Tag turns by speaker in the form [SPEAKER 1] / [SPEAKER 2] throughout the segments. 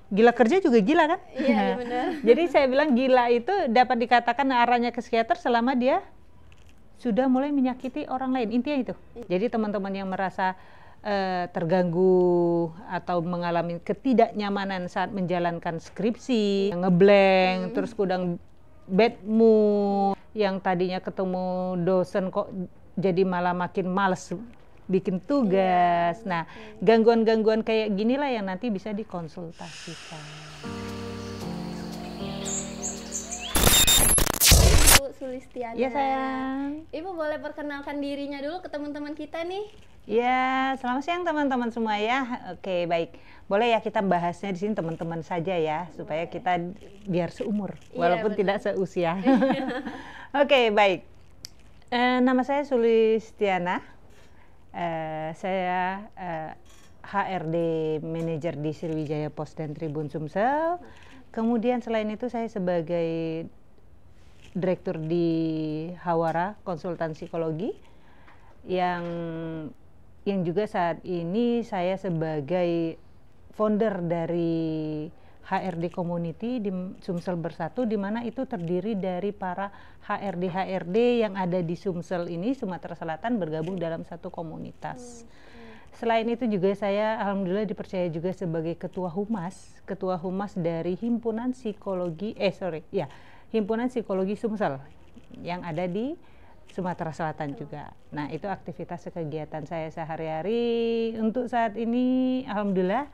[SPEAKER 1] gila kerja juga gila kan?
[SPEAKER 2] Iya, benar.
[SPEAKER 1] Jadi saya bilang gila itu dapat dikatakan arahnya ke psikiater selama dia sudah mulai menyakiti orang lain, intinya itu. Jadi teman-teman yang merasa terganggu atau mengalami ketidaknyamanan saat menjalankan skripsi, ngeblank, terus kudang bad mood, yang tadinya ketemu dosen kok jadi malah makin males bikin tugas. Nah, gangguan-gangguan kayak ginilah yang nanti bisa dikonsultasikan.
[SPEAKER 2] Ibu Sulistiana.
[SPEAKER 1] Iya sayang.
[SPEAKER 2] Ibu boleh perkenalkan dirinya dulu ke teman-teman kita nih.
[SPEAKER 1] Ya, selamat siang teman-teman semua ya. Oke, baik. Boleh ya kita bahasnya di sini teman-teman saja ya, supaya kita biar seumur, walaupun tidak seusia. Oke, baik. Nama saya Sulistiana. Saya HRD Manager di Sriwijaya Pos dan Tribun Sumsel. Kemudian selain itu saya sebagai Direktur di Hawara Konsultan Psikologi yang juga saat ini saya sebagai founder dari HRD Community di Sumsel Bersatu, di mana itu terdiri dari para HRD yang ada di Sumsel ini, Sumatera Selatan, bergabung dalam satu komunitas. Selain itu juga saya alhamdulillah dipercaya juga sebagai ketua humas dari Himpunan Psikologi Sumsel yang ada di Sumatera Selatan juga. Nah, itu aktivitas kegiatan saya sehari-hari. Untuk saat ini alhamdulillah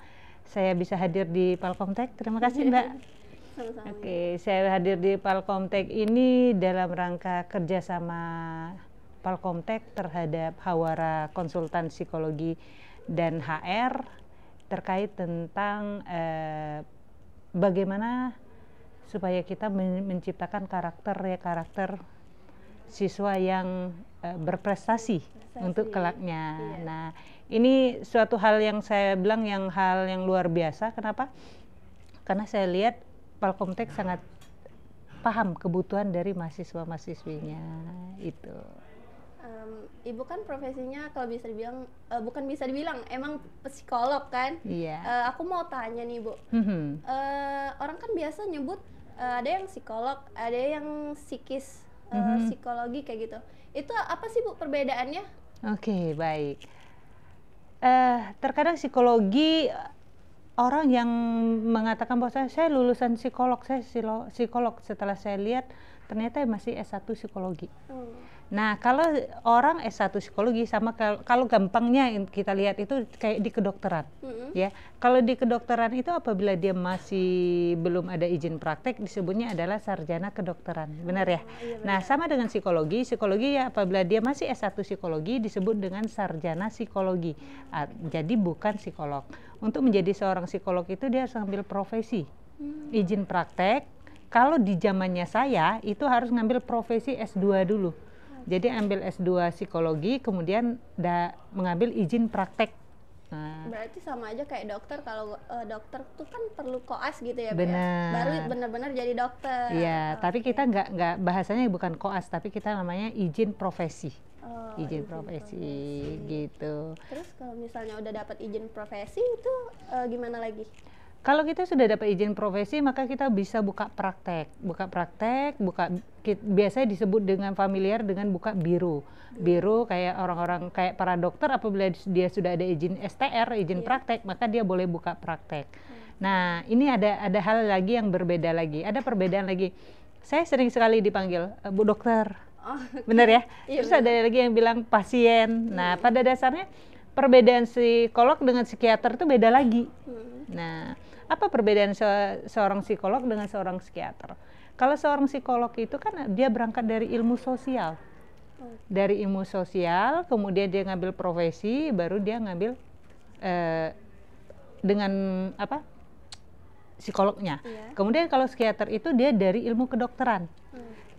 [SPEAKER 1] saya bisa hadir di Palkomtek. Terima kasih Mbak.
[SPEAKER 2] Sama-sama.
[SPEAKER 1] Oke, saya hadir di Palkomtek ini dalam rangka kerjasama Palkomtek terhadap Hawara Konsultan Psikologi dan HR terkait tentang bagaimana supaya kita menciptakan karakter siswa yang berprestasi untuk kelaknya.
[SPEAKER 2] Iya.
[SPEAKER 1] Nah, ini suatu hal yang saya bilang hal yang luar biasa. Kenapa? Karena saya lihat Palkomtek sangat paham kebutuhan dari mahasiswa-mahasiswinya itu.
[SPEAKER 2] Ibu kan profesinya kalau bisa dibilang bukan bisa dibilang emang psikolog kan?
[SPEAKER 1] Iya.
[SPEAKER 2] Aku mau tanya nih Bu, orang kan biasa nyebut ada yang psikolog, ada yang psikis, psikologi kayak gitu. Itu apa sih Bu perbedaannya?
[SPEAKER 1] Oke, baik. Terkadang psikologi orang yang mengatakan bahwa saya lulusan psikolog, saya psikolog, setelah saya lihat ternyata masih S1 psikologi. Nah, kalau orang S1 psikologi sama kalau gampangnya kita lihat itu kayak di kedokteran. Ya. Kalau di kedokteran itu apabila dia masih belum ada izin praktek disebutnya adalah sarjana kedokteran. Benar ya?
[SPEAKER 2] Iya, benar.
[SPEAKER 1] Nah, sama dengan psikologi ya apabila dia masih S1 psikologi disebut dengan sarjana psikologi. Jadi bukan psikolog. Untuk menjadi seorang psikolog itu dia harus ambil profesi. Izin praktek. Kalau di zamannya saya itu harus ngambil profesi S2 dulu. Jadi ambil S2 psikologi kemudian mengambil izin praktek. Nah,
[SPEAKER 2] berarti sama aja kayak dokter. Kalau dokter tuh kan perlu koas gitu ya,
[SPEAKER 1] benar.
[SPEAKER 2] ya? Baru benar-benar jadi dokter.
[SPEAKER 1] Iya, tapi kita nggak bahasanya bukan koas, tapi kita namanya izin profesi. Izin profesi gitu.
[SPEAKER 2] Terus kalau misalnya udah dapat izin profesi itu gimana lagi?
[SPEAKER 1] Kalau kita sudah dapat izin profesi, maka kita bisa buka praktek, biasanya disebut dengan familiar dengan buka biro. Biro kayak orang-orang kayak para dokter apabila dia sudah ada izin STR, izin praktek, maka dia boleh buka praktek. Nah, ini ada hal lagi yang berbeda lagi. Ada perbedaan lagi. Saya sering sekali dipanggil Bu Dokter. Benar ya? Terus ada lagi yang bilang pasien. Nah, pada dasarnya perbedaan psikolog dengan psikiater itu beda lagi. Nah, apa perbedaan seorang psikolog dengan seorang psikiater? Kalau seorang psikolog itu kan dia berangkat dari ilmu sosial. Dari ilmu sosial, kemudian dia ngambil profesi, baru dia ngambil dengan apa? Psikolognya. Kemudian kalau psikiater itu dia dari ilmu kedokteran.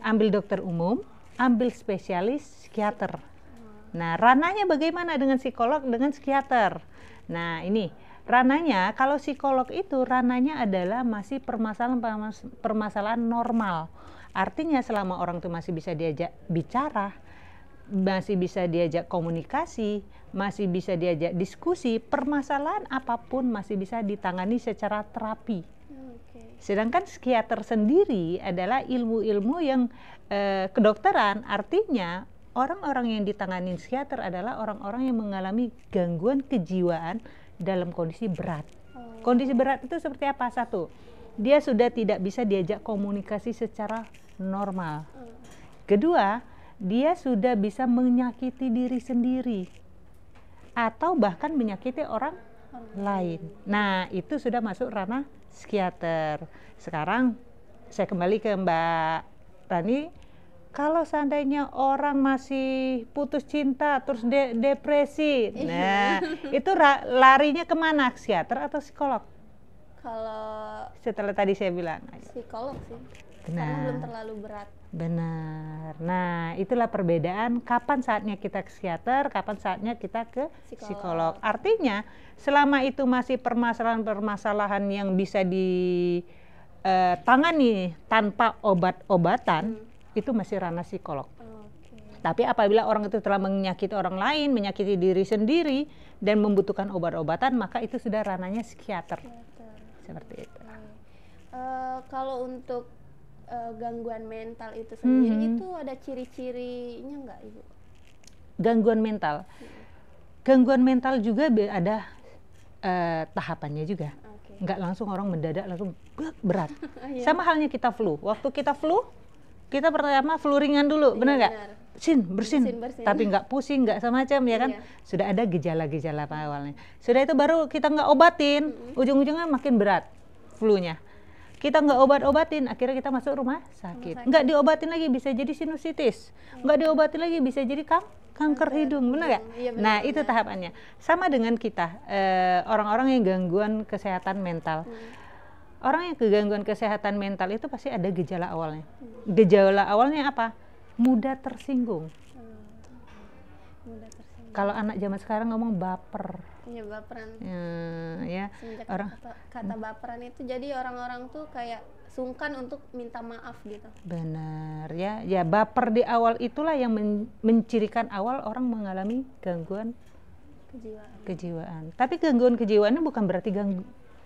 [SPEAKER 1] Ambil dokter umum, ambil spesialis psikiater. Nah, ranahnya bagaimana dengan psikolog dengan psikiater? Nah, ini ranahnya, kalau psikolog itu ranahnya adalah masih permasalahan normal. Artinya selama orang itu masih bisa diajak bicara, masih bisa diajak komunikasi, masih bisa diajak diskusi, permasalahan apapun masih bisa ditangani secara terapi. Sedangkan psikiater sendiri adalah ilmu-ilmu yang kedokteran, artinya orang-orang yang ditangani psikiater adalah orang-orang yang mengalami gangguan kejiwaan dalam kondisi berat. Kondisi berat itu seperti apa? Satu, dia sudah tidak bisa diajak komunikasi secara normal. Kedua, dia sudah bisa menyakiti diri sendiri atau bahkan menyakiti orang lain. Nah, itu sudah masuk ranah psikiater. Sekarang saya kembali ke Mbak Rani. Kalau seandainya orang masih putus cinta terus depresi, nah itu larinya kemana? Psikiater atau psikolog?
[SPEAKER 2] Kalau
[SPEAKER 1] setelah tadi saya bilang
[SPEAKER 2] psikolog sih.
[SPEAKER 1] Benar.
[SPEAKER 2] Karena belum terlalu berat.
[SPEAKER 1] Benar. Nah, itulah perbedaan kapan saatnya kita ke psikiater, kapan saatnya kita ke psikolog. Artinya, selama itu masih permasalahan-permasalahan yang bisa ditangani tanpa obat-obatan, itu masih ranah psikolog. Tapi apabila orang itu telah menyakiti orang lain, menyakiti diri sendiri, dan membutuhkan obat-obatan, maka itu sudah ranahnya psikiater. Seperti itu.
[SPEAKER 2] Kalau untuk gangguan mental itu sendiri itu ada ciri-cirinya nggak, Ibu?
[SPEAKER 1] Gangguan mental, gangguan mental juga ada tahapannya juga. Nggak langsung orang mendadak langsung berat. Sama halnya kita flu. Waktu kita flu, kita pertama flu ringan dulu, benar nggak? Bersin, tapi nggak pusing, nggak semacam ya kan? Sudah ada gejala-gejala awalnya. Sudah itu baru kita nggak obatin, ujung-ujungnya makin berat flu-nya. Kita nggak obat-obatin, akhirnya kita masuk rumah sakit. Nggak diobatin lagi bisa jadi sinusitis, nggak diobatin lagi bisa jadi kanker hidung, benar nggak? Nah itu tahapannya. Sama dengan kita, orang-orang yang gangguan kesehatan mental. Orang yang kegangguan kesehatan mental itu pasti ada gejala awalnya. Gejala awalnya apa? Mudah tersinggung. Kalau anak zaman sekarang ngomong baper.
[SPEAKER 2] Iya, baperan.
[SPEAKER 1] Ya,
[SPEAKER 2] semenjak orang kata baperan itu jadi orang-orang tuh kayak sungkan untuk minta maaf gitu.
[SPEAKER 1] Benar ya. Ya baper di awal itulah yang mencirikan awal orang mengalami gangguan kejiwaan. Tapi gangguan kejiwaan bukan berarti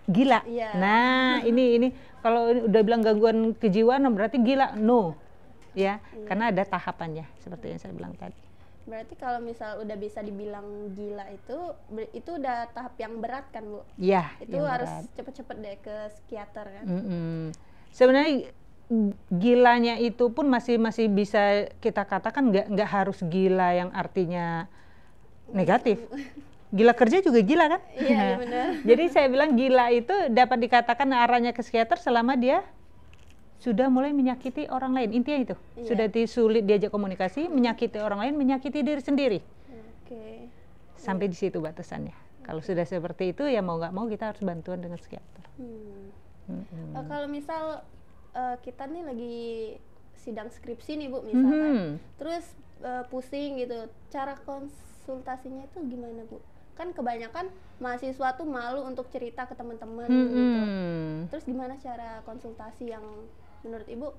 [SPEAKER 1] gila. Nah, ini kalau udah bilang gangguan kejiwaan berarti gila, no. Ya, karena ada tahapannya seperti yang saya bilang tadi.
[SPEAKER 2] Berarti kalau misal udah bisa dibilang gila itu udah tahap yang berat kan, Bu?
[SPEAKER 1] Iya.
[SPEAKER 2] Itu harus cepet-cepet deh ke psikiater kan?
[SPEAKER 1] Sebenarnya gilanya itu pun masih bisa kita katakan nggak harus gila yang artinya negatif. Gila kerja juga gila kan?
[SPEAKER 2] Iya, benar.
[SPEAKER 1] Jadi saya bilang gila itu dapat dikatakan arahnya ke psikiater selama dia sudah mulai menyakiti orang lain, intinya itu. Sudah sulit diajak komunikasi, menyakiti orang lain, menyakiti diri sendiri. Sampai di situ batasannya. Kalau sudah seperti itu ya mau nggak mau kita harus bantuan dengan psikiater.
[SPEAKER 2] Kalau misal kita nih lagi sidang skripsi nih, Bu, misalkan, terus pusing gitu, cara konsultasinya itu gimana, Bu? Kan kebanyakan mahasiswa tuh malu untuk cerita ke teman-teman gitu. Terus gimana cara konsultasi yang menurut Ibu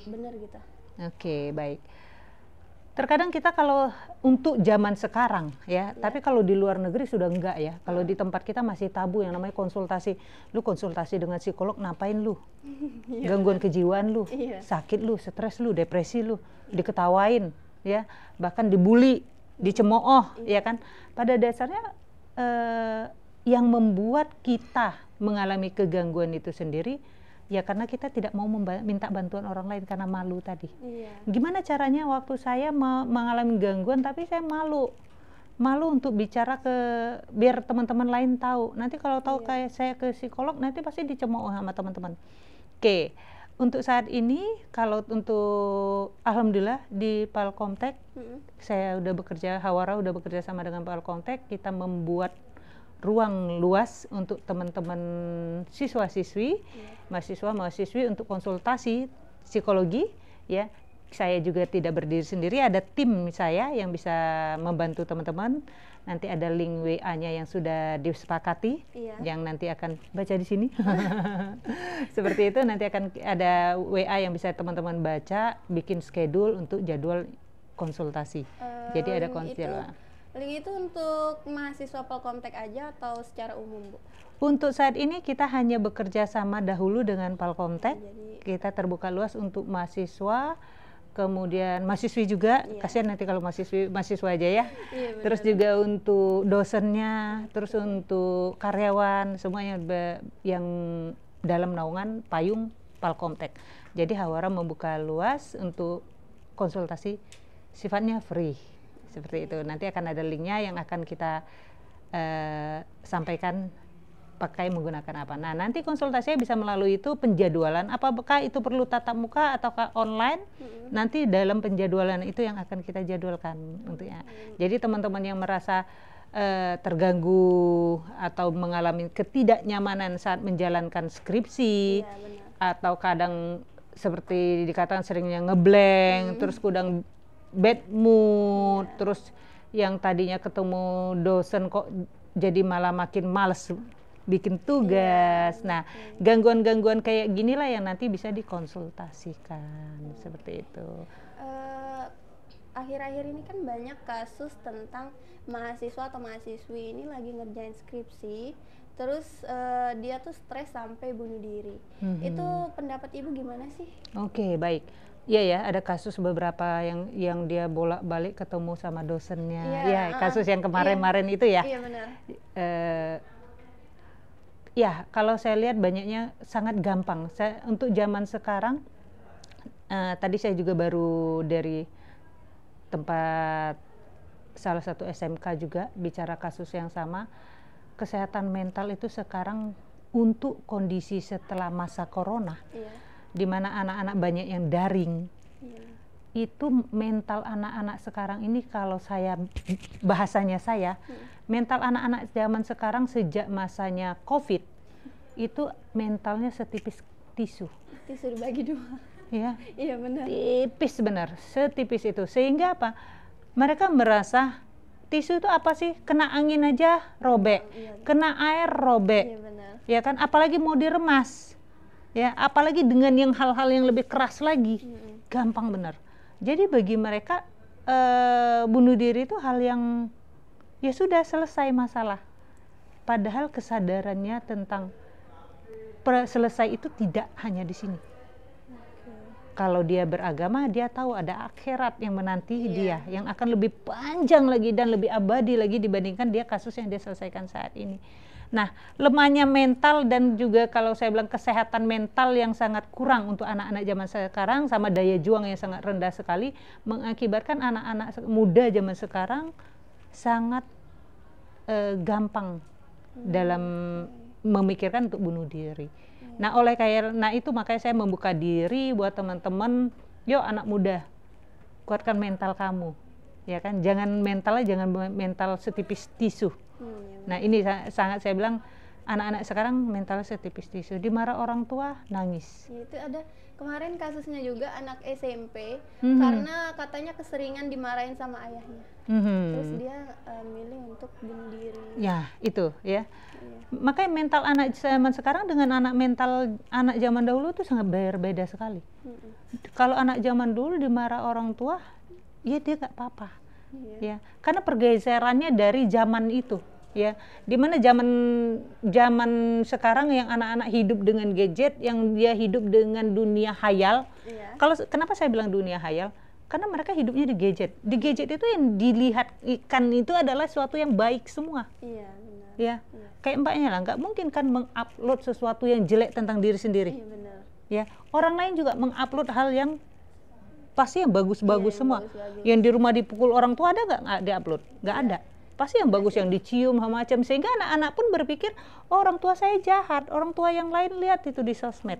[SPEAKER 2] benar gitu? Oke,
[SPEAKER 1] baik. Terkadang kita kalau untuk zaman sekarang ya, tapi kalau di luar negeri sudah enggak ya. Kalau di tempat kita masih tabu yang namanya konsultasi. Lu konsultasi dengan psikolog ngapain lu? Gangguan kejiwaan lu, sakit lu, stres lu, depresi lu, diketawain ya, bahkan dibully, dicemooh ya kan. Pada dasarnya yang membuat kita mengalami kegangguan itu sendiri ya karena kita tidak mau minta bantuan orang lain karena malu tadi. Gimana caranya waktu saya mengalami gangguan tapi saya malu untuk bicara biar teman-teman lain tahu. Nanti kalau tahu kayak saya ke psikolog nanti pasti dicemooh sama teman-teman. Oke. Untuk saat ini kalau untuk alhamdulillah di Palkomtek saya udah bekerja, Hawara udah bekerja sama dengan Palkomtek, kita membuat ruang luas untuk teman-teman siswa-siswi, mahasiswa-mahasiswi untuk konsultasi psikologi ya. Saya juga tidak berdiri sendiri, ada tim saya yang bisa membantu teman-teman. Nanti ada link WA-nya yang sudah disepakati, yang nanti akan baca di sini. Seperti itu, nanti akan ada WA yang bisa teman-teman baca, bikin schedule untuk jadwal konsultasi. Jadi ada konselor.
[SPEAKER 2] Link itu untuk mahasiswa Palkomtek aja atau secara umum, Bu?
[SPEAKER 1] Untuk saat ini kita hanya bekerja sama dahulu dengan Palkomtek. Kita terbuka luas untuk mahasiswa, kemudian mahasiswi juga. Kasihan nanti kalau mahasiswa aja ya. Terus juga untuk dosennya, terus untuk karyawan, semuanya yang dalam naungan payung Palkomtek. Jadi Hawara membuka luas untuk konsultasi, sifatnya free. Seperti itu. Nanti akan ada linknya yang akan kita sampaikan pakai menggunakan apa. Nah, nanti konsultasinya bisa melalui itu penjadwalan. Apakah itu perlu tatap muka ataukah online? Nanti dalam penjadwalan itu yang akan kita jadwalkan untuknya. Jadi teman-teman yang merasa terganggu atau mengalami ketidaknyamanan saat menjalankan skripsi, atau kadang seperti dikatakan seringnya ngeblank, terus kadang bad mood, terus yang tadinya ketemu dosen kok jadi malah makin males bikin tugas. Nah, gangguan-gangguan kayak ginilah yang nanti bisa dikonsultasikan, seperti itu.
[SPEAKER 2] Akhir-akhir ini kan banyak kasus tentang mahasiswa atau mahasiswi ini lagi ngerjain skripsi, terus dia tuh stres sampai bunuh diri. Itu pendapat Ibu gimana sih?
[SPEAKER 1] Oke, baik. Iya ya, ada kasus beberapa yang dia bolak-balik ketemu sama dosennya. Kasus yang kemarin-kemarin itu ya.
[SPEAKER 2] Iya benar.
[SPEAKER 1] Ya, kalau saya lihat banyaknya sangat gampang. Untuk zaman sekarang, tadi saya juga baru dari tempat salah satu SMK juga bicara kasus yang sama. Kesehatan mental itu sekarang untuk kondisi setelah masa corona. Di mana anak-anak banyak yang daring, itu mental anak-anak sekarang ini, kalau saya bahasanya mental anak-anak zaman sekarang sejak masanya COVID itu mentalnya setipis tisu
[SPEAKER 2] dibagi dua. Iya benar.
[SPEAKER 1] Tipis benar, setipis itu, sehingga apa? Mereka merasa tisu itu apa sih? Kena angin aja robek, kena air robek, ya kan? Apalagi mau diremas. Ya, apalagi dengan yang hal-hal yang lebih keras lagi, gampang benar. Jadi bagi mereka bunuh diri itu hal yang ya sudah selesai masalah. Padahal kesadarannya tentang selesai itu tidak hanya di sini. Kalau dia beragama, dia tahu ada akhirat yang menanti dia, yang akan lebih panjang lagi dan lebih abadi lagi dibandingkan dia kasus yang dia selesaikan saat ini. Nah, lemahnya mental dan juga kalau saya bilang kesehatan mental yang sangat kurang untuk anak-anak zaman sekarang, sama daya juang yang sangat rendah sekali, mengakibatkan anak-anak muda zaman sekarang sangat gampang dalam memikirkan untuk bunuh diri. Nah, nah itu makanya saya membuka diri buat teman-teman, yuk anak muda, kuatkan mental kamu, ya kan? Jangan mental setipis tisu. Nah, ini sangat saya bilang anak-anak sekarang mentalnya setipis tisu, dimarah orang tua nangis.
[SPEAKER 2] Itu ada kemarin kasusnya juga anak SMP karena katanya keseringan dimarahin sama ayahnya. Terus dia milih untuk bunuh diri.
[SPEAKER 1] Ya, itu ya. Makanya mental anak zaman sekarang dengan mental anak zaman dahulu itu sangat berbeda sekali. Kalau anak zaman dulu dimarah orang tua, ya dia nggak apa-apa. Ya, karena pergeserannya dari zaman itu, ya, dimana zaman sekarang yang anak-anak hidup dengan gadget, yang dia hidup dengan dunia hayal. Kenapa saya bilang dunia hayal? Karena mereka hidupnya di gadget. Di gadget itu yang dilihat ikan itu adalah sesuatu yang baik semua. Ya, kayak mbaknya lah, nggak mungkin kan mengupload sesuatu yang jelek tentang diri sendiri. Ya, orang lain juga mengupload hal yang pasti yang bagus-bagus semua. Yang di rumah dipukul orang tua ada nggak diupload? Nggak ada. Pasti yang bagus, yang dicium macam, sehingga anak-anak pun berpikir, oh, orang tua saya jahat, orang tua yang lain lihat itu di sosmed.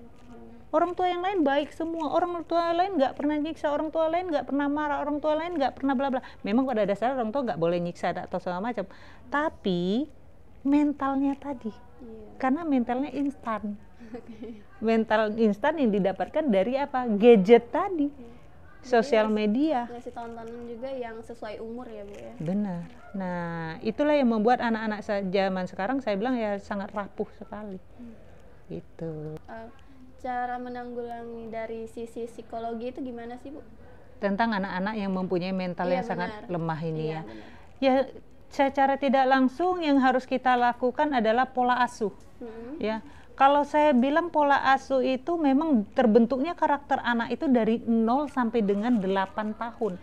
[SPEAKER 1] Orang tua yang lain baik semua, orang tua lain nggak pernah nyiksa, orang tua lain nggak pernah marah, orang tua lain nggak pernah bla bla. Memang pada dasarnya orang tua nggak boleh nyiksa atau segala macam. Tapi mentalnya tadi, karena mentalnya instan. Mental instan yang didapatkan dari apa? Gadget tadi. Sosial media.
[SPEAKER 2] Ngasih tontonan juga yang sesuai umur ya, Bu ya.
[SPEAKER 1] Benar. Nah, itulah yang membuat anak-anak zaman sekarang saya bilang ya sangat rapuh sekali. Gitu.
[SPEAKER 2] Cara menanggulangi dari sisi psikologi itu gimana sih, Bu?
[SPEAKER 1] tentang anak-anak yang mempunyai mental yang sangat lemah ini ya.
[SPEAKER 2] Benar.
[SPEAKER 1] Ya, secara tidak langsung yang harus kita lakukan adalah pola asuh. Ya. Kalau saya bilang pola asuh itu memang terbentuknya karakter anak itu dari 0 sampai dengan 8 tahun.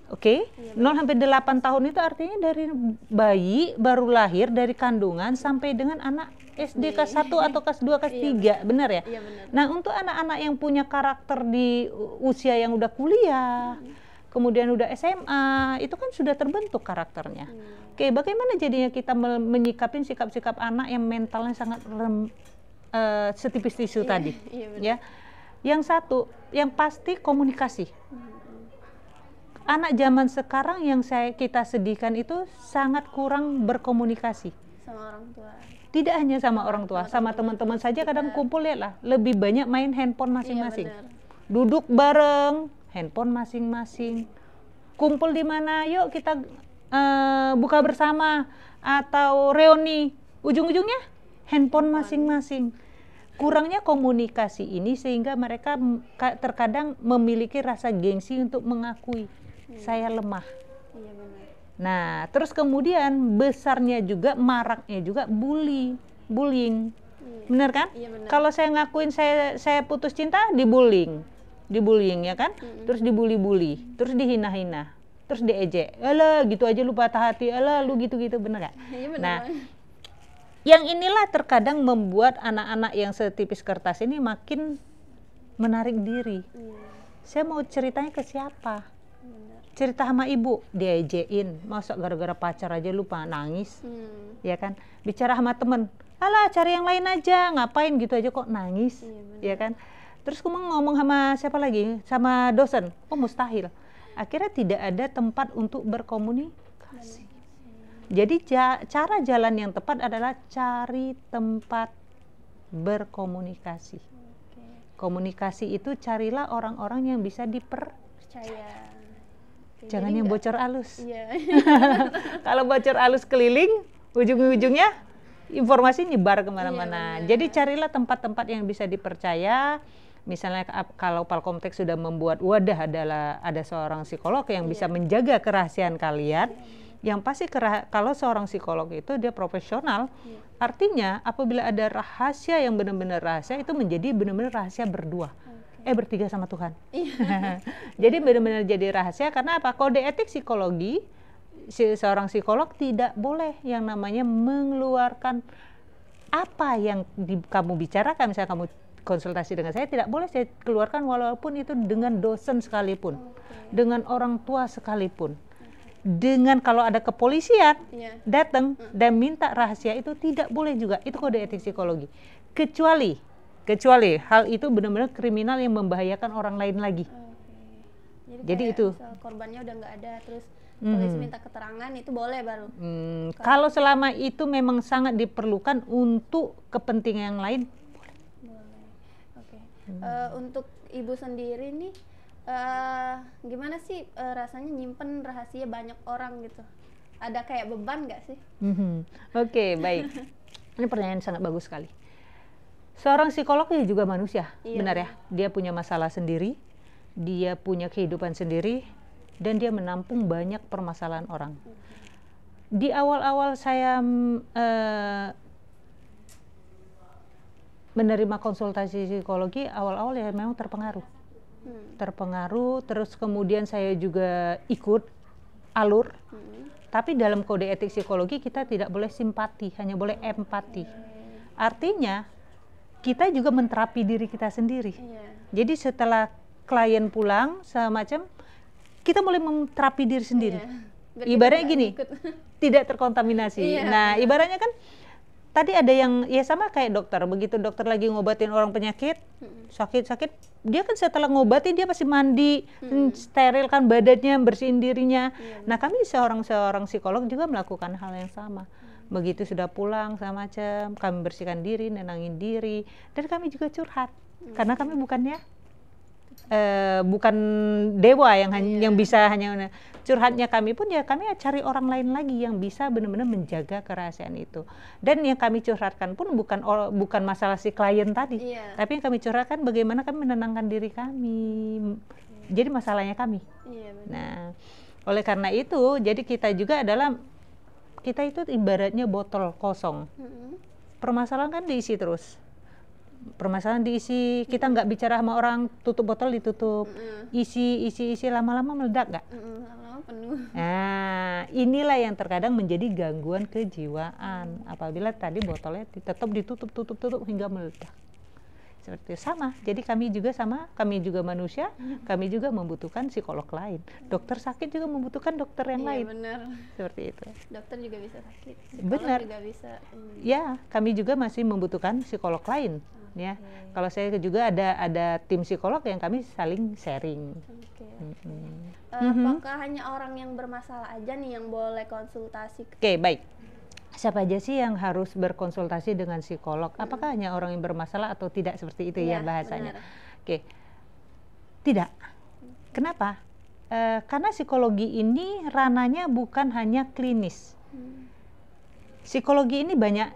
[SPEAKER 1] Oke? 0 sampai 8 tahun itu artinya dari bayi baru lahir dari kandungan sampai dengan anak SD kelas 1 atau kelas 2, kelas 3, benar ya?
[SPEAKER 2] Iya, benar.
[SPEAKER 1] Nah, untuk anak-anak yang punya karakter di usia yang udah kuliah, kemudian udah SMA, itu kan sudah terbentuk karakternya. Oke, bagaimana jadinya kita menyikapin sikap-sikap anak yang mentalnya sangat setipis tisu tadi? Ya, yang satu, yang pasti komunikasi. Anak zaman sekarang yang kita sedihkan itu sangat kurang berkomunikasi.
[SPEAKER 2] Sama orang tua.
[SPEAKER 1] Tidak hanya sama orang tua, sama teman-teman saja kadang kumpul, lihatlah, lebih banyak main handphone masing-masing. Duduk bareng, handphone masing-masing. Kumpul di mana? Yuk kita buka bersama atau reuni. Ujung-ujungnya handphone masing-masing. Kurangnya komunikasi ini sehingga mereka terkadang memiliki rasa gengsi untuk mengakui saya lemah.
[SPEAKER 2] Iya, benar.
[SPEAKER 1] Nah, terus kemudian besarnya juga, maraknya juga bullying. Benar kan?
[SPEAKER 2] Iya, benar.
[SPEAKER 1] Kalau saya ngakuin saya putus cinta, dibullying ya kan? Terus dibully, terus dihina-hina, terus diejek. Alah, gitu aja lu patah hati. Alah, lu gitu-gitu, benar gak?
[SPEAKER 2] Iya, benar.
[SPEAKER 1] Nah, yang inilah terkadang membuat anak-anak yang setipis kertas ini makin menarik diri. Saya mau ceritanya ke siapa? Cerita sama ibu, diajein, masa gara-gara pacar aja lupa nangis, ya kan? Bicara sama temen, alah cari yang lain aja, ngapain gitu aja kok nangis, ya kan? Terus ngomong sama siapa lagi? Sama dosen, oh mustahil. Akhirnya tidak ada tempat untuk berkomunikasi. Jadi cara jalan yang tepat adalah cari tempat berkomunikasi. Komunikasi itu carilah orang-orang yang bisa dipercaya. Jangan yang bocor alus. Iya. Kalau bocor alus keliling, ujung-ujungnya informasi nyebar kemana-mana. Jadi carilah tempat-tempat yang bisa dipercaya. Misalnya kalau Palkomtek sudah membuat wadah, ada seorang psikolog yang bisa menjaga kerahasiaan kalian. Yang pasti kalau seorang psikolog itu dia profesional. Artinya apabila ada rahasia yang benar-benar rahasia, itu menjadi benar-benar rahasia berdua. Bertiga sama Tuhan. Jadi benar-benar jadi rahasia karena apa? Kode etik psikologi, seorang psikolog tidak boleh yang namanya mengeluarkan apa yang kamu bicarakan. Misalnya kamu konsultasi dengan saya, tidak boleh saya keluarkan walaupun itu dengan dosen sekalipun, dengan orang tua sekalipun. Dengan kalau ada kepolisian datang dan minta rahasia itu tidak boleh juga. Itu kode etik psikologi. Kecuali hal itu benar-benar kriminal yang membahayakan orang lain lagi. Jadi itu.
[SPEAKER 2] Korbannya udah nggak ada, terus polisi minta keterangan, itu boleh baru.
[SPEAKER 1] Kalau selama itu memang sangat diperlukan untuk kepentingan yang lain, boleh.
[SPEAKER 2] Oke. Untuk ibu sendiri nih, gimana sih rasanya nyimpen rahasia banyak orang gitu? Ada kayak beban nggak sih?
[SPEAKER 1] Oke, baik. Ini pertanyaan sangat bagus sekali. Seorang psikolog ya juga manusia, benar ya? Dia punya masalah sendiri, dia punya kehidupan sendiri, dan dia menampung banyak permasalahan orang. Di awal-awal saya menerima konsultasi psikologi, awal-awal ya memang terpengaruh. Terus kemudian saya juga ikut alur. Tapi dalam kode etik psikologi kita tidak boleh simpati, hanya boleh empati. Artinya kita juga menterapi diri kita sendiri. Jadi setelah klien pulang semacam, kita mulai menterapi diri sendiri. Ibaratnya gini, tidak terkontaminasi. Nah, ibaratnya kan tadi ada yang ya sama kayak dokter. Begitu dokter lagi ngobatin orang penyakit, sakit-sakit, dia kan setelah ngobatin dia pasti mandi, sterilkan badannya, bersihin dirinya. Nah, kami seorang psikolog juga melakukan hal yang sama. Begitu sudah pulang sama macam, kami bersihkan diri, nenangin diri, dan kami juga curhat. Karena kami bukan dewa yang bisa hanya curhatnya. Kami pun ya kami cari orang lain lagi yang bisa benar-benar menjaga kerahasiaan itu. Dan yang kami curhatkan pun bukan masalah si klien tadi, tapi yang kami curhatkan bagaimana kami menenangkan diri kami, jadi masalahnya kami.
[SPEAKER 2] Iya, benar.
[SPEAKER 1] Nah, oleh karena itu, jadi kita juga adalah, kita itu ibaratnya botol kosong. Permasalahan kan diisi terus. Permasalahan diisi, kita nggak bicara sama orang, tutup botol ditutup, isi lama-lama meledak nggak?
[SPEAKER 2] Lama-lama penuh.
[SPEAKER 1] Nah, inilah yang terkadang menjadi gangguan kejiwaan apabila tadi botolnya tetap ditutup hingga meledak. Seperti sama, jadi kami juga manusia, kami juga membutuhkan psikolog lain. Dokter sakit juga membutuhkan dokter yang lain.
[SPEAKER 2] Benar.
[SPEAKER 1] Seperti itu.
[SPEAKER 2] Dokter juga bisa sakit.
[SPEAKER 1] Benar.
[SPEAKER 2] Juga bisa.
[SPEAKER 1] Ya, kami juga masih membutuhkan psikolog lain. Ya, kalau saya juga ada tim psikolog yang kami saling sharing.
[SPEAKER 2] Apakah hanya orang yang bermasalah aja nih yang boleh konsultasi?
[SPEAKER 1] Oke, baik. Siapa aja sih yang harus berkonsultasi dengan psikolog? Apakah hanya orang yang bermasalah atau tidak, seperti itu ya bahasanya?
[SPEAKER 2] Benar.
[SPEAKER 1] Oke, tidak. Kenapa? Karena psikologi ini ranahnya bukan hanya klinis. Psikologi ini banyak,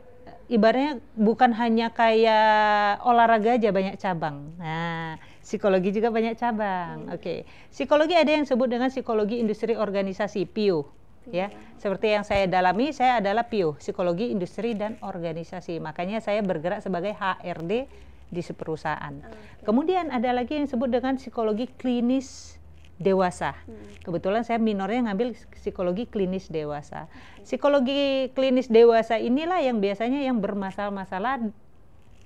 [SPEAKER 1] ibaratnya bukan hanya kayak olahraga aja, banyak cabang. Nah, psikologi juga banyak cabang. Oke, psikologi ada yang disebut dengan psikologi industri organisasi (PIO). Ya, seperti yang saya dalami, saya adalah PIO, psikologi industri dan organisasi. Makanya saya bergerak sebagai HRD di perusahaan. Kemudian ada lagi yang disebut dengan psikologi klinis dewasa. Kebetulan saya minornya ngambil psikologi klinis dewasa. Psikologi klinis dewasa inilah yang biasanya yang bermasalah-masalah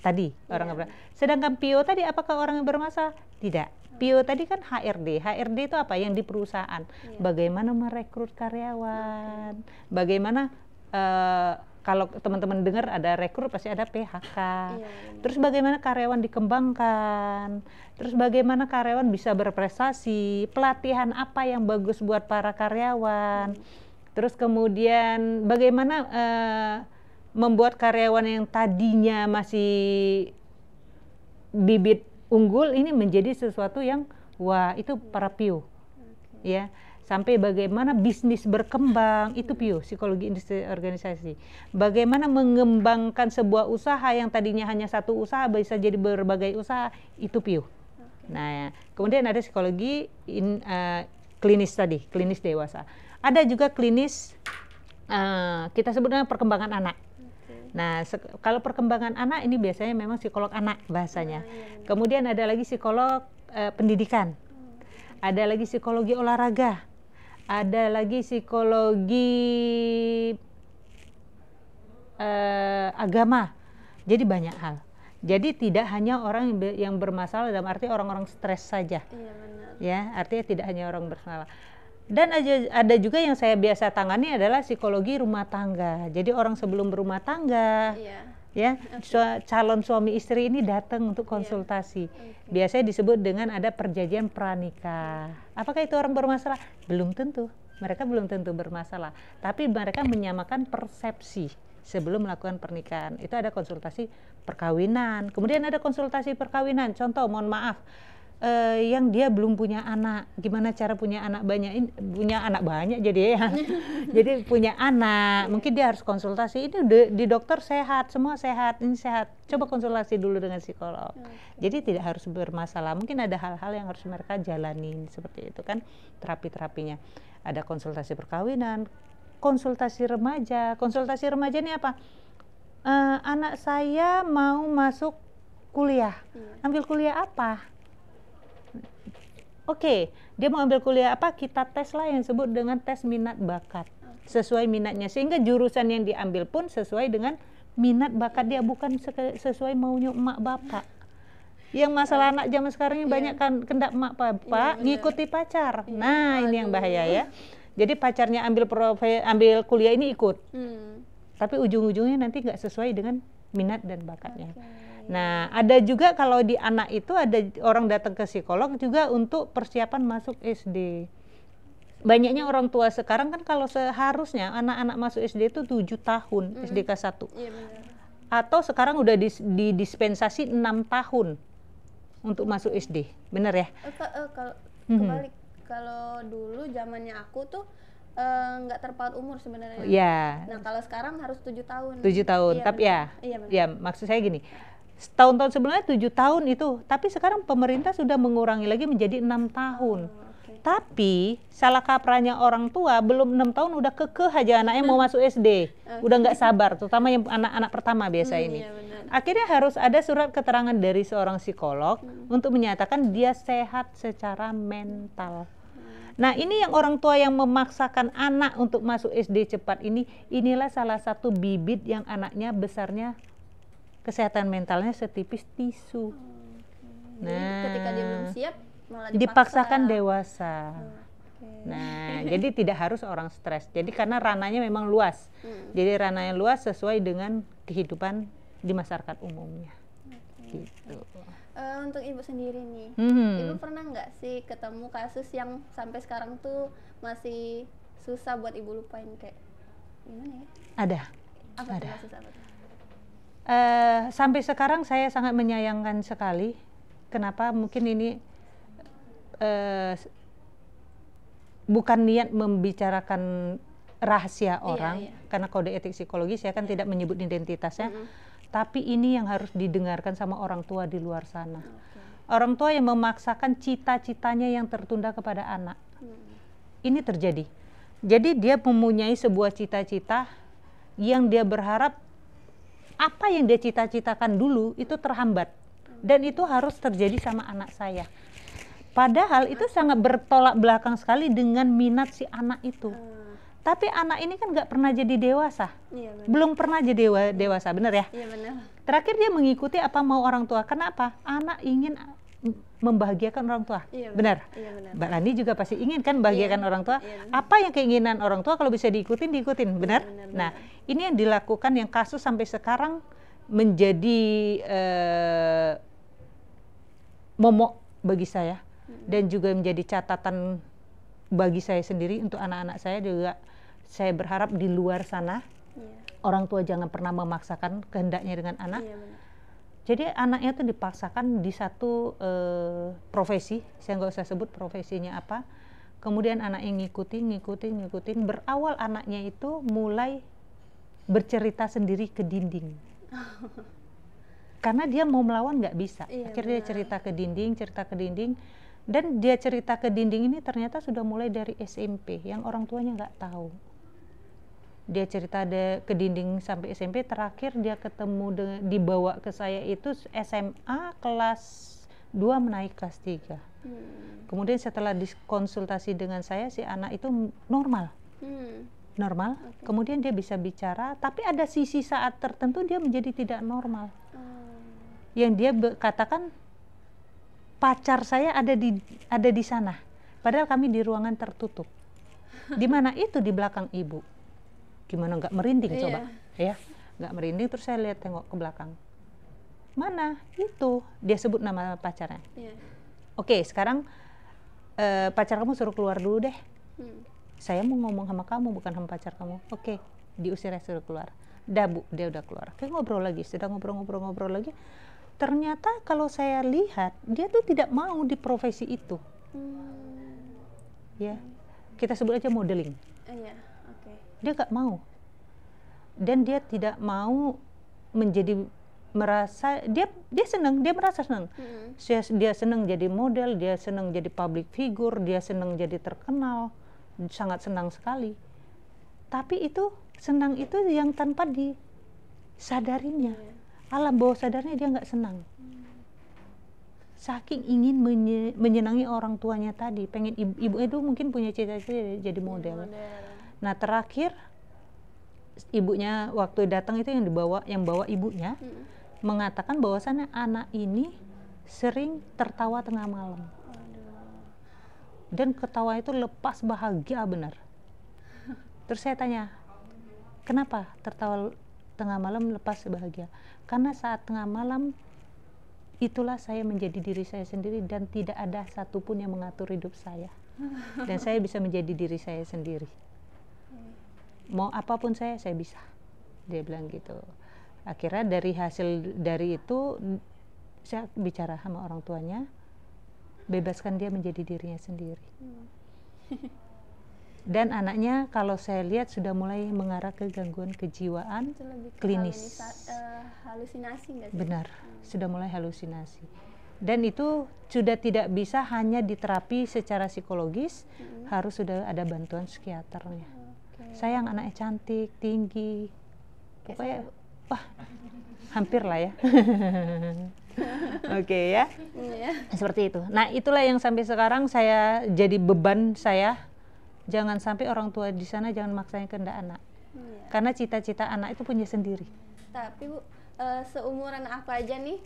[SPEAKER 1] tadi orang. Sedangkan PIO tadi, apakah orang yang bermasalah? Tidak. PIO tadi kan HRD. HRD itu apa? Yang di perusahaan. Bagaimana merekrut karyawan? Bagaimana kalau teman-teman dengar ada rekrut pasti ada PHK. Terus bagaimana karyawan dikembangkan? Terus bagaimana karyawan bisa berprestasi? Pelatihan apa yang bagus buat para karyawan? Terus kemudian bagaimana membuat karyawan yang tadinya masih bibit unggul ini menjadi sesuatu yang wah, itu para PIO. Ya, sampai bagaimana bisnis berkembang, itu PIO, psikologi industri organisasi. Bagaimana mengembangkan sebuah usaha yang tadinya hanya satu usaha bisa jadi berbagai usaha, itu PIO. Nah, kemudian ada psikologi klinis tadi, klinis dewasa. Ada juga klinis kita sebut dengan perkembangan anak. Nah, kalau perkembangan anak ini biasanya memang psikolog anak bahasanya. Kemudian ada lagi psikolog pendidikan, ada lagi psikologi olahraga, ada lagi psikologi agama. Jadi banyak hal. Jadi tidak hanya orang yang bermasalah dalam arti orang-orang stres saja. Ya, artinya tidak hanya orang bermasalah. Dan ada juga yang saya biasa tangani adalah psikologi rumah tangga. Jadi orang sebelum berumah tangga, ya, calon suami istri ini datang untuk konsultasi. Biasanya disebut dengan ada perjanjian pranikah. Apakah itu orang bermasalah? Belum tentu. Mereka belum tentu bermasalah. Tapi mereka menyamakan persepsi sebelum melakukan pernikahan. Itu ada konsultasi perkawinan. Kemudian ada konsultasi perkawinan. Contoh, mohon maaf. Yang dia belum punya anak, gimana cara punya anak banyak jadi ya. Jadi punya anak, mungkin dia harus konsultasi. Ini di dokter sehat, semua sehat, ini sehat. Coba konsultasi dulu dengan psikolog. Jadi tidak harus bermasalah. Mungkin ada hal-hal yang harus mereka jalanin seperti itu kan, terapi-terapinya. Ada konsultasi perkawinan, konsultasi remaja. Konsultasi remaja ini apa? Anak saya mau masuk kuliah. Ambil kuliah apa? Oke, dia mau ambil kuliah apa? Kita tes lah yang disebut dengan tes minat bakat. Sesuai minatnya, sehingga jurusan yang diambil pun sesuai dengan minat bakat dia, bukan sesuai maunya emak bapak. Yang masalah anak zaman sekarang ini banyak kan kendak emak bapak ngikuti pacar. Nah, ini yang bahaya ya. Jadi pacarnya ambil kuliah ini ikut. Tapi ujung-ujungnya nanti nggak sesuai dengan minat dan bakatnya. Nah, ada juga kalau di anak itu ada orang datang ke psikolog juga untuk persiapan masuk SD. Banyaknya orang tua sekarang kan kalau seharusnya anak-anak masuk SD itu 7 tahun, SD kelas 1. Atau sekarang udah didispensasi 6 tahun untuk masuk SD. Benar ya?
[SPEAKER 2] Kalau kebalik, kalau dulu zamannya aku tuh nggak terpaut umur sebenarnya.
[SPEAKER 1] Ya.
[SPEAKER 2] Nah, kalau sekarang harus 7 tahun.
[SPEAKER 1] 7 tahun, tapi
[SPEAKER 2] iya,
[SPEAKER 1] ya maksud saya gini. Tahun-tahun sebelumnya 7 tahun itu, tapi sekarang pemerintah sudah mengurangi lagi menjadi 6 tahun. Tapi salah kaprahnya orang tua, belum 6 tahun udah kekeh aja anaknya mau masuk SD. Udah nggak sabar, terutama yang anak-anak pertama biasa ini.
[SPEAKER 2] Iya, benar.
[SPEAKER 1] Akhirnya harus ada surat keterangan dari seorang psikolog untuk menyatakan dia sehat secara mental. Nah, ini yang orang tua yang memaksakan anak untuk masuk SD cepat ini, inilah salah satu bibit yang anaknya besarnya kesehatan mentalnya setipis tisu.
[SPEAKER 2] Jadi ketika dia belum siap malah
[SPEAKER 1] Dipaksakan dewasa.
[SPEAKER 2] Oke.
[SPEAKER 1] Nah, jadi tidak harus orang stres. Jadi karena ranahnya memang luas. Jadi ranahnya luas sesuai dengan kehidupan di masyarakat umumnya. Gitu.
[SPEAKER 2] Untuk ibu sendiri nih, ibu pernah nggak sih ketemu kasus yang sampai sekarang tuh masih susah buat ibu lupain, kayak gimana ya?
[SPEAKER 1] Ada.
[SPEAKER 2] Apa tuh kasus apa tuh?
[SPEAKER 1] Sampai sekarang saya sangat menyayangkan sekali. Kenapa? Mungkin ini bukan niat membicarakan rahasia orang, karena kode etik psikologi saya kan tidak menyebut identitasnya, tapi ini yang harus didengarkan sama orang tua di luar sana. Orang tua yang memaksakan cita-citanya yang tertunda kepada anak. Ini terjadi. Jadi dia mempunyai sebuah cita-cita yang dia berharap apa yang dia cita-citakan dulu itu terhambat. Dan itu harus terjadi sama anak saya. Padahal itu sangat bertolak belakang sekali dengan minat si anak itu. Tapi anak ini kan nggak pernah jadi dewasa.
[SPEAKER 2] Iya,
[SPEAKER 1] Belum pernah jadi dewasa, benar ya?
[SPEAKER 2] Iya, benar.
[SPEAKER 1] Terakhir dia mengikuti apa mau orang tua. Kenapa? Anak ingin membahagiakan orang tua.
[SPEAKER 2] Iya,
[SPEAKER 1] benar?
[SPEAKER 2] Iya, benar.
[SPEAKER 1] Mbak Lani juga pasti ingin kan membahagiakan orang tua. Apa yang keinginan orang tua kalau bisa diikutin, benar?
[SPEAKER 2] Benar,
[SPEAKER 1] Nah, ini yang dilakukan, yang kasus sampai sekarang menjadi momok bagi saya. Dan juga menjadi catatan bagi saya sendiri untuk anak-anak saya juga. Saya berharap di luar sana orang tua jangan pernah memaksakan kehendaknya dengan anak. Jadi anaknya tuh dipaksakan di satu profesi, saya nggak usah sebut profesinya apa. Kemudian anaknya ngikutin. Berawal anaknya itu mulai bercerita sendiri ke dinding. Karena dia mau melawan nggak bisa. Akhirnya dia cerita ke dinding. Dan dia cerita ke dinding ini ternyata sudah mulai dari SMP, yang orang tuanya nggak tahu. Dia cerita ke dinding sampai SMP, terakhir dia ketemu dibawa ke saya itu SMA kelas 2 menaik kelas 3. Kemudian setelah dikonsultasi dengan saya, si anak itu normal. Kemudian dia bisa bicara, tapi ada sisi saat tertentu dia menjadi tidak normal. Yang dia katakan, pacar saya ada di sana, padahal kami di ruangan tertutup. Di mana itu? Di belakang ibu. Gimana nggak merinding coba? Ya, nggak merinding. Terus saya lihat, tengok ke belakang. Mana? Itu. Dia sebut nama pacarnya. Oke, sekarang pacar kamu suruh keluar dulu deh. Saya mau ngomong sama kamu, bukan sama pacar kamu. Oke, diusir, suruh keluar. Dah Bu, dia udah keluar. Kayak ngobrol lagi, sudah ngobrol lagi. Ternyata kalau saya lihat, dia tuh tidak mau di profesi itu. Ya, kita sebut aja modeling. Dia nggak mau. Dan dia tidak mau merasa, dia senang, dia merasa senang. Dia senang jadi model, dia senang jadi public figure, dia senang jadi terkenal, sangat senang sekali. Tapi itu, senang itu yang tanpa disadarinya. Alam bawah sadarnya dia nggak senang. Saking ingin menyenangi orang tuanya tadi, pengen ibu itu mungkin punya cita-cita jadi model. Nah, terakhir ibunya waktu datang itu yang bawa ibunya mengatakan bahwasannya anak ini sering tertawa tengah malam. Dan ketawa itu lepas bahagia benar. Terus saya tanya, kenapa tertawa tengah malam lepas bahagia? Karena saat tengah malam itulah saya menjadi diri saya sendiri dan tidak ada satupun yang mengatur hidup saya. Dan saya bisa menjadi diri saya sendiri. Mau apapun saya bisa. Dia bilang gitu. Akhirnya dari hasil dari itu saya bicara sama orang tuanya, bebaskan dia menjadi dirinya sendiri. Dan anaknya kalau saya lihat sudah mulai mengarah ke gangguan kejiwaan
[SPEAKER 2] Itu lebih ke
[SPEAKER 1] klinis.
[SPEAKER 2] halusinasi nggak sih?
[SPEAKER 1] Benar, sudah mulai halusinasi. Dan itu sudah tidak bisa hanya diterapi secara psikologis, harus sudah ada bantuan psikiaternya. Sayang anaknya cantik, tinggi, pokoknya wah hampir lah ya. Oke ya, seperti itu. Nah itulah yang sampai sekarang saya jadi beban saya. Jangan sampai orang tua di sana jangan maksain kehendak anak, karena cita-cita anak itu punya sendiri.
[SPEAKER 2] Tapi Bu, seumuran aku aja nih,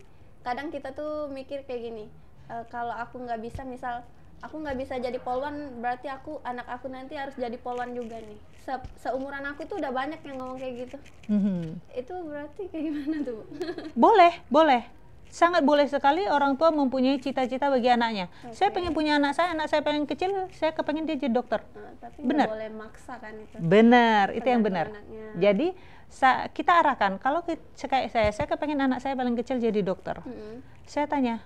[SPEAKER 2] kadang kita tuh mikir kayak gini, kalau aku nggak bisa, misal aku nggak bisa jadi polwan, berarti anak aku nanti harus jadi polwan juga nih. Seumuran aku tuh udah banyak yang ngomong kayak gitu. Itu berarti kayak gimana tuh Bu?
[SPEAKER 1] Boleh. Sangat boleh sekali orang tua mempunyai cita-cita bagi anaknya. Saya pengen punya anak saya pengen kecil, saya kepengen dia jadi dokter.
[SPEAKER 2] Tapi
[SPEAKER 1] benar.
[SPEAKER 2] Nggak boleh maksa kan itu.
[SPEAKER 1] Benar, itu yang benar.
[SPEAKER 2] Anaknya.
[SPEAKER 1] Jadi kita arahkan, kalau kayak saya kepengen anak saya paling kecil jadi dokter. Saya tanya,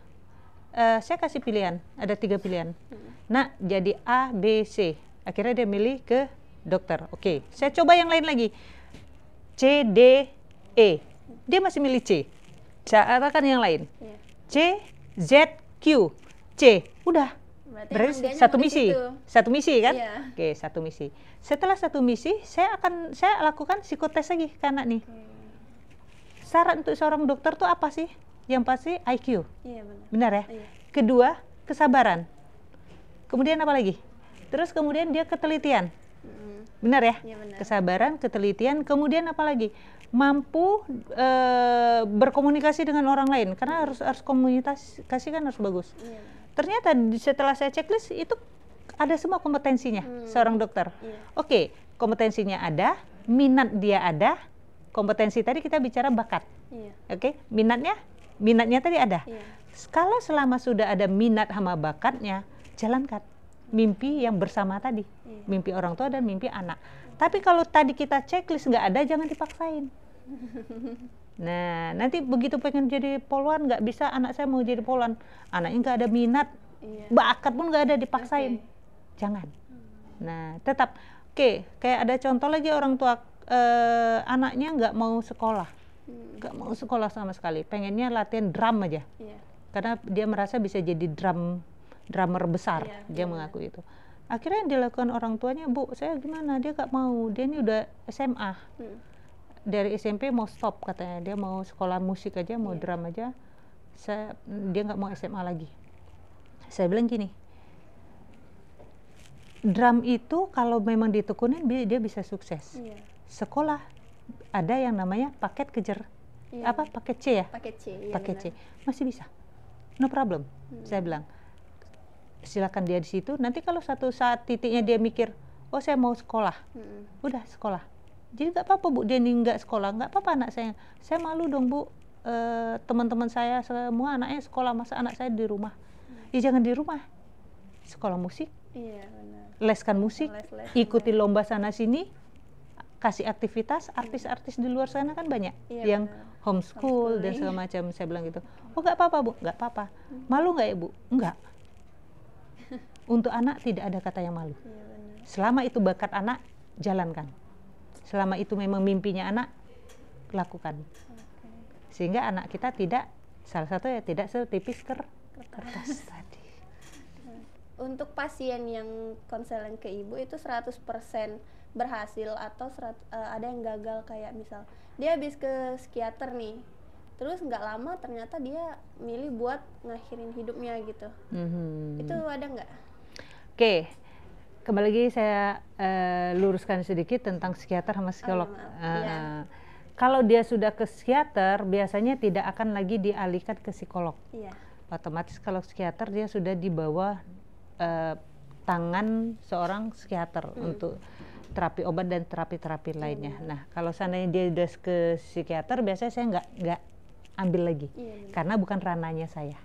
[SPEAKER 1] saya kasih pilihan, ada 3 pilihan. Nah, jadi A, B, C. Akhirnya dia milih ke dokter. Oke, saya coba yang lain lagi. C, D, E. Dia masih milih C. Saya arahkan yang lain. C, Z, Q, C. Udah. Berarti satu misi kan? Oke, satu misi. Setelah satu misi, saya lakukan psikotes lagi ke anak nih. Syarat untuk seorang dokter tuh apa sih? Yang pasti IQ.
[SPEAKER 2] Iya,
[SPEAKER 1] benar ya? Iya. Kedua, kesabaran. Kemudian apa lagi? Terus kemudian dia ketelitian. Benar ya? Iya, benar. Kesabaran, ketelitian, kemudian apa lagi? Mampu berkomunikasi dengan orang lain, karena harus komunikasi kan harus bagus. Iya. Ternyata setelah saya checklist itu ada semua kompetensinya seorang dokter. Iya. Oke, kompetensinya ada, minat dia ada, kompetensi tadi kita bicara bakat. Iya. Oke, minatnya tadi ada. Iya. Kalau selama sudah ada minat sama bakatnya, jalankan mimpi yang bersama tadi, mimpi orang tua dan mimpi anak. Tapi kalau tadi kita checklist nggak ada, jangan dipaksain. Nah, nanti begitu pengen jadi polwan nggak bisa, anak saya mau jadi polwan, anaknya nggak ada minat, bakat pun nggak ada, dipaksain. Jangan. Nah, tetap. Kayak ada contoh lagi orang tua, anaknya nggak mau sekolah, sama sekali, pengennya latihan drum aja, karena dia merasa bisa jadi drummer besar, dia mengaku itu. Akhirnya yang dilakukan orang tuanya, Bu, saya gimana? Dia nggak mau, dia ini udah SMA. Dari SMP mau stop katanya, dia mau sekolah musik aja, mau drum aja. Dia nggak mau SMA lagi. Saya bilang gini, drum itu kalau memang ditekunin dia bisa sukses. Sekolah ada yang namanya paket kejar, paket C ya? Paket C, masih bisa, no problem. Saya bilang, silakan dia di situ. Nanti kalau satu saat titiknya dia mikir, oh saya mau sekolah, udah sekolah. Jadi nggak apa-apa Bu, dia nggak sekolah, nggak apa-apa anak saya malu dong Bu, teman-teman saya semua anaknya sekolah, masa anak saya di rumah. Ya jangan di rumah, sekolah musik, leskan musik, ikuti lomba sana sini, kasih aktivitas. Artis-artis di luar sana kan banyak yang homeschool dan segala macam. Saya bilang gitu. Oh nggak apa-apa Bu, nggak apa-apa. Malu nggak ya Bu? Enggak. Untuk anak tidak ada kata yang malu. Selama itu bakat anak, jalankan. Selama itu memang mimpinya anak, lakukan. Sehingga anak kita tidak, salah satu ya tidak setipis kertas tadi.
[SPEAKER 2] Untuk pasien yang konseling ke ibu itu 100% berhasil atau ada yang gagal, kayak misal dia habis ke psikiater nih, terus nggak lama ternyata dia milih buat ngakhirin hidupnya gitu. Itu ada nggak?
[SPEAKER 1] Oke. Kembali lagi saya luruskan sedikit tentang psikiater sama psikolog. Kalau dia sudah ke psikiater, biasanya tidak akan lagi dialihkan ke psikolog. Otomatis kalau psikiater dia sudah di bawah tangan seorang psikiater untuk terapi obat dan terapi-terapi lainnya. Nah, kalau seandainya dia sudah ke psikiater, biasanya saya nggak ambil lagi, karena bukan ranahnya saya.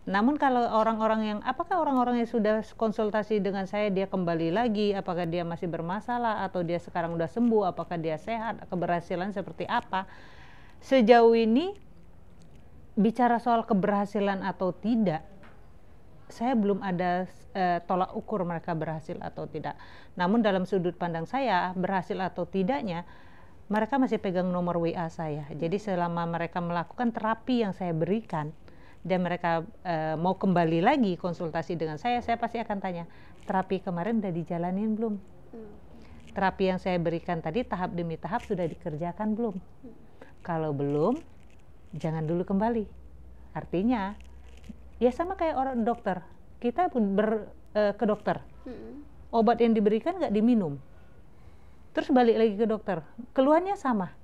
[SPEAKER 1] Namun kalau apakah orang-orang yang sudah konsultasi dengan saya dia kembali lagi, apakah dia masih bermasalah atau dia sekarang udah sembuh, apakah dia sehat, keberhasilan seperti apa? Sejauh ini bicara soal keberhasilan atau tidak, saya belum ada tolak ukur mereka berhasil atau tidak. Namun dalam sudut pandang saya, berhasil atau tidaknya, mereka masih pegang nomor WA saya. Jadi selama mereka melakukan terapi yang saya berikan, dan mereka mau kembali lagi konsultasi dengan saya pasti akan tanya, terapi kemarin udah dijalanin belum? Terapi yang saya berikan tadi tahap demi tahap sudah dikerjakan belum? Kalau belum, jangan dulu kembali. Artinya, ya sama kayak orang dokter. Kita pun ke dokter. Obat yang diberikan nggak diminum. Terus balik lagi ke dokter. Keluhannya sama.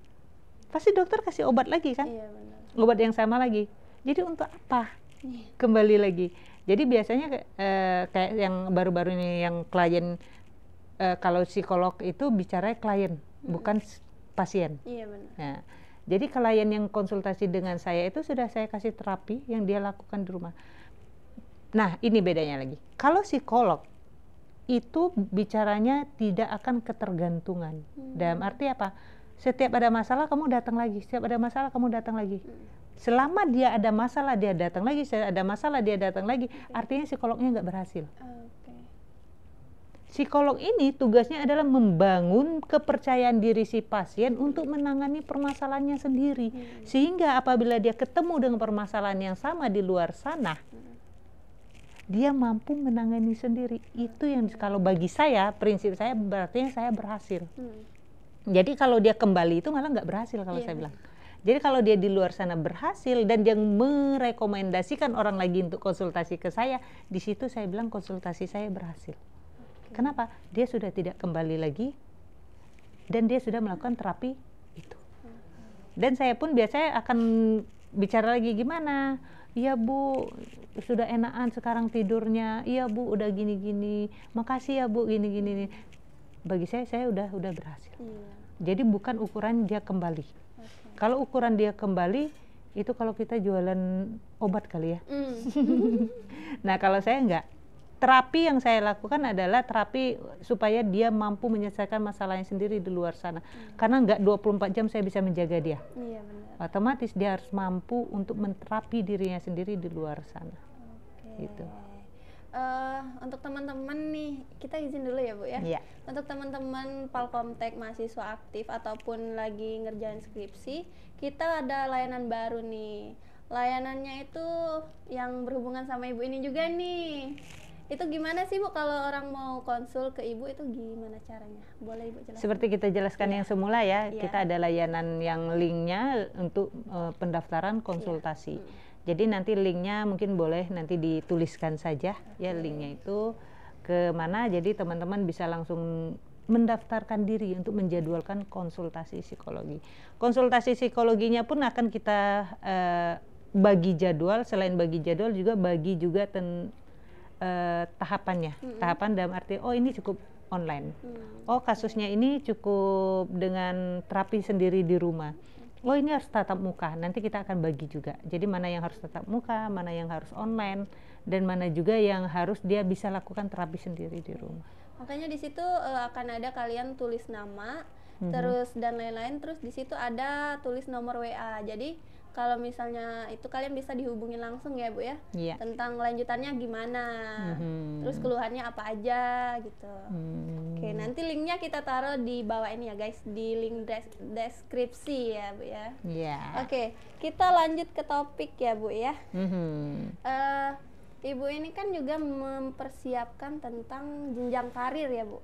[SPEAKER 1] Pasti dokter kasih obat lagi kan? Iya, benar. Obat yang sama lagi. Jadi untuk apa? Kembali lagi. Jadi biasanya kayak yang baru-baru ini yang klien, kalau psikolog itu bicara klien, bukan pasien. Iya, benar. Nah, jadi klien yang konsultasi dengan saya itu sudah saya kasih terapi yang dia lakukan di rumah. Nah, ini bedanya lagi. Kalau psikolog itu bicaranya tidak akan ketergantungan. Dalam arti apa? Setiap ada masalah kamu datang lagi, setiap ada masalah kamu datang lagi. Selama dia ada masalah dia datang lagi, ada masalah dia datang lagi. Artinya psikolognya nggak berhasil. Psikolog ini tugasnya adalah membangun kepercayaan diri si pasien untuk menangani permasalahannya sendiri. Sehingga apabila dia ketemu dengan permasalahan yang sama di luar sana, dia mampu menangani sendiri. Itu yang kalau bagi saya, prinsip saya berarti saya berhasil. Jadi kalau dia kembali itu malah nggak berhasil kalau saya bilang. Jadi kalau dia di luar sana berhasil dan dia merekomendasikan orang lagi untuk konsultasi ke saya, di situ saya bilang konsultasi saya berhasil. Kenapa? Dia sudah tidak kembali lagi dan dia sudah melakukan terapi itu. Dan saya pun biasanya akan bicara lagi gimana? Iya Bu, sudah enakan sekarang tidurnya. Iya Bu, udah gini-gini. Makasih ya Bu, gini-gini. Bagi saya udah berhasil. Jadi bukan ukuran dia kembali. Kalau ukuran dia kembali, itu kalau kita jualan obat kali ya. Nah kalau saya enggak. Terapi yang saya lakukan adalah terapi supaya dia mampu menyelesaikan masalahnya sendiri di luar sana. Karena enggak 24 jam saya bisa menjaga dia. Iya, benar. Otomatis dia harus mampu untuk menterapi dirinya sendiri di luar sana. Gitu.
[SPEAKER 2] Untuk teman-teman nih, kita izin dulu ya Bu ya.
[SPEAKER 1] Iya.
[SPEAKER 2] Untuk teman-teman Palkomtek mahasiswa aktif ataupun lagi ngerjain skripsi, kita ada layanan baru nih. Layanannya itu yang berhubungan sama Ibu ini juga nih. Itu gimana sih Bu kalau orang mau konsul ke Ibu itu gimana caranya? Boleh Ibu jelaskan?
[SPEAKER 1] Seperti kita jelaskan yang semula ya, kita ada layanan yang linknya untuk pendaftaran konsultasi. Jadi nanti linknya mungkin boleh nanti dituliskan saja ya linknya itu ke mana. Jadi teman-teman bisa langsung mendaftarkan diri untuk menjadwalkan konsultasi psikologi. Konsultasi psikologinya pun akan kita bagi jadwal. Selain bagi jadwal juga bagi juga tahapannya. Tahapan dalam arti ini cukup online. Kasusnya ini cukup dengan terapi sendiri di rumah. Ini harus tatap muka, nanti kita akan bagi juga. Jadi mana yang harus tatap muka, mana yang harus online, dan mana juga yang harus dia bisa lakukan terapi sendiri di rumah.
[SPEAKER 2] Makanya di situ akan ada kalian tulis nama, terus dan lain-lain, terus di situ ada tulis nomor WA. Jadi kalau misalnya itu kalian bisa dihubungin langsung ya Bu ya, tentang lanjutannya gimana, terus keluhannya apa aja gitu. Oke, nanti linknya kita taruh di bawah ini ya guys, di link deskripsi ya Bu ya. Oke, kita lanjut ke topik ya Bu ya. Ibu ini kan juga mempersiapkan tentang jenjang karir ya Bu.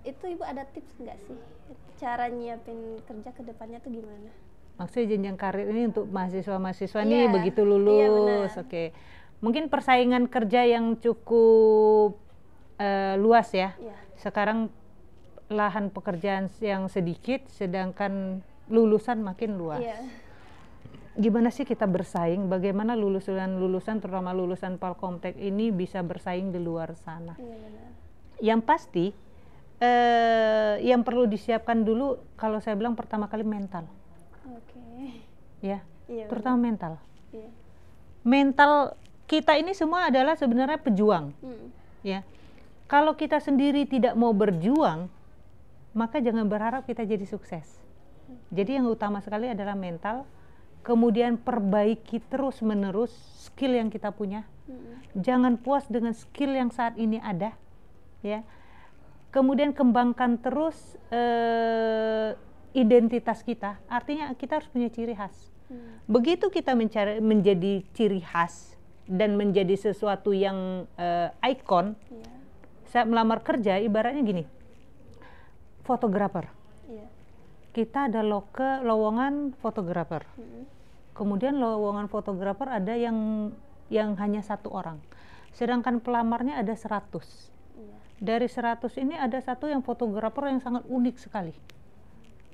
[SPEAKER 2] Itu Ibu ada tips nggak sih cara nyiapin kerja ke depannya tuh gimana?
[SPEAKER 1] Maksudnya jenjang karir ini untuk mahasiswa-mahasiswa nih begitu lulus. Oke. Mungkin persaingan kerja yang cukup luas ya. Sekarang lahan pekerjaan yang sedikit sedangkan lulusan makin luas. Gimana sih kita bersaing? Bagaimana lulusan terutama lulusan Palkomtek ini bisa bersaing di luar sana? Yang pasti yang perlu disiapkan dulu kalau saya bilang pertama kali mental. Terutama mental. Mental kita ini semua adalah sebenarnya pejuang. Ya, kalau kita sendiri tidak mau berjuang, maka jangan berharap kita jadi sukses. Jadi yang utama sekali adalah mental. kemudian perbaiki terus-menerus skill yang kita punya. Jangan puas dengan skill yang saat ini ada, ya. Kemudian kembangkan terus identitas kita. Artinya kita harus punya ciri khas. Begitu kita menjadi ciri khas dan menjadi sesuatu yang ikon. Saya melamar kerja ibaratnya gini, fotografer. Kita ada lowongan fotografer. Kemudian lowongan fotografer ada yang hanya 1 orang. Sedangkan pelamarnya ada 100. Dari 100 ini ada 1 yang fotografer yang sangat unik sekali.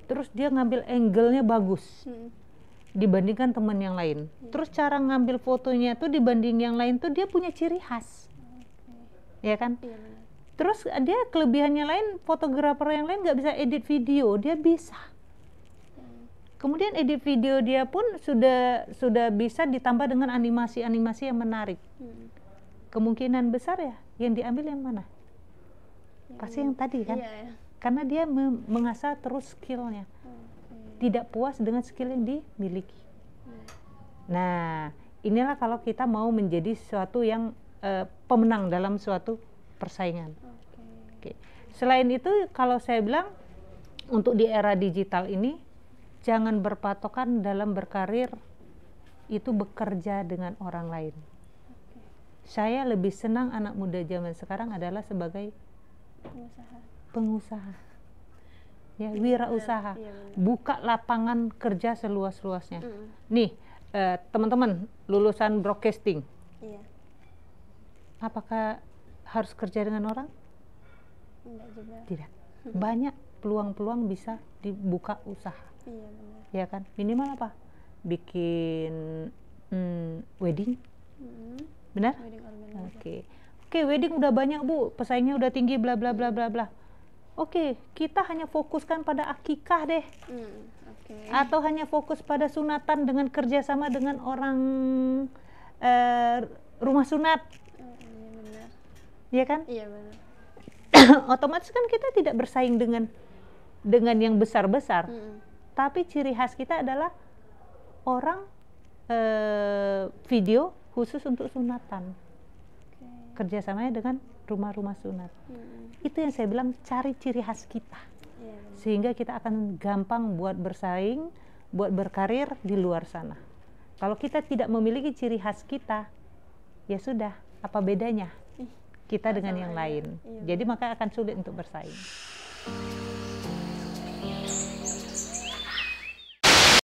[SPEAKER 1] Terus dia ngambil angle-nya bagus dibandingkan teman yang lain. Terus cara ngambil fotonya tuh dibanding yang lain tuh dia punya ciri khas. Ya kan? Terus dia kelebihannya lain, fotografer yang lain nggak bisa edit video, dia bisa. Kemudian edit video dia pun sudah bisa ditambah dengan animasi-animasi yang menarik. Kemungkinan besar ya yang diambil yang mana? Pasti yang tadi kan? Karena dia mengasah terus skillnya. Tidak puas dengan skill yang dimiliki. Nah, inilah kalau kita mau menjadi sesuatu yang pemenang dalam suatu persaingan. Selain itu, kalau saya bilang untuk di era digital ini, jangan berpatokan dalam berkarir itu bekerja dengan orang lain. Saya lebih senang anak muda zaman sekarang adalah sebagai pengusaha. Ya, wirausaha. Buka lapangan kerja seluas-luasnya. Nih, teman-teman lulusan broadcasting. Apakah harus kerja dengan orang?
[SPEAKER 2] Enggak juga.
[SPEAKER 1] Tidak. Banyak peluang-peluang bisa dibuka usaha. Ya kan? Minimal apa? Bikin wedding. Benar? Oke, wedding udah banyak Bu, pesaingnya udah tinggi bla bla bla bla bla. Oke, kita hanya fokuskan pada akikah deh. Atau hanya fokus pada sunatan dengan kerjasama dengan orang rumah sunat. Iya kan?
[SPEAKER 2] Iya benar.
[SPEAKER 1] Otomatis kan kita tidak bersaing dengan yang besar-besar. Tapi ciri khas kita adalah orang video khusus untuk sunatan. Kerjasamanya dengan rumah-rumah sunat. Itu yang saya bilang, cari ciri khas kita. Sehingga kita akan gampang buat bersaing, buat berkarir di luar sana. Kalau kita tidak memiliki ciri khas kita, ya sudah, apa bedanya kita dengan yang lain? Jadi maka akan sulit untuk bersaing.